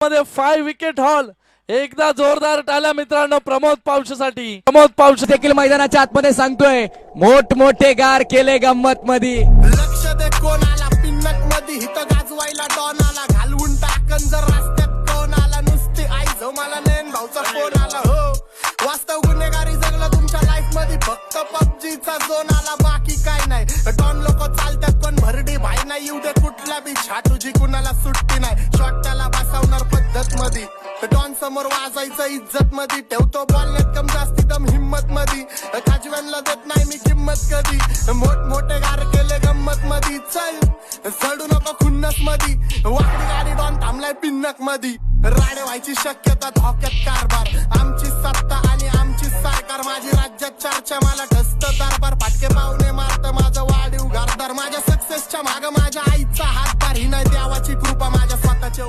मध्ये 5 wicket haul. एकदा जोरदार टाळ्या मित्रांनो प्रमोद पावशेसाठी. प्रमोद पावशे देखील मैदानाच्या आतमध्ये सांगतोय मोठमोठे गार केले गंमत मध्ये. लक्ष दे कोणाला पिन्नक मध्ये हित गाजवायला डॉनाला घालवून टाकन जर रस्त्यात कोण आला नुसती आई जो मला नेन भाऊचा फोन आला. हो वास्तव गुन्हेगारी जगलं तुमच्या लाईफ मध्ये फक्त पबजीचा जोन आला बाकी काय नाही. डॉन लोक चालतात पण भरडी भाई नाही येऊ दे कुठला बी तुझी कुणाला सुट्टी नाही. शॉट त्याला बसवणार पद्धत मध्ये डॉन समोर वाजायचं इज्जत मध्ये ठेवतो बोलण्यात कम जास्ती दम हिम्मत मध्ये. काजव्यांना देत नाही मी किंमत कधी मोठमोठे गार केले गंमत मध्ये. चल जडू नको खुन्नस मध्ये वाकडी गाडी डॉन थांबलाय पिन्नक मध्ये. राडे व्हायची शक्यता धोक्यात कारभार आमची सत्ता आणि आमची सरकार. माझी राज्यात चर्चा मला ठसत दरबार फाटके पाहुणे मारत माझं वाढीव घरदार. माझ्या सक्सेसच्या माग माझ्या आईचा हातभार ही नाही देवाची कृपा माझ्या स्वतःच्या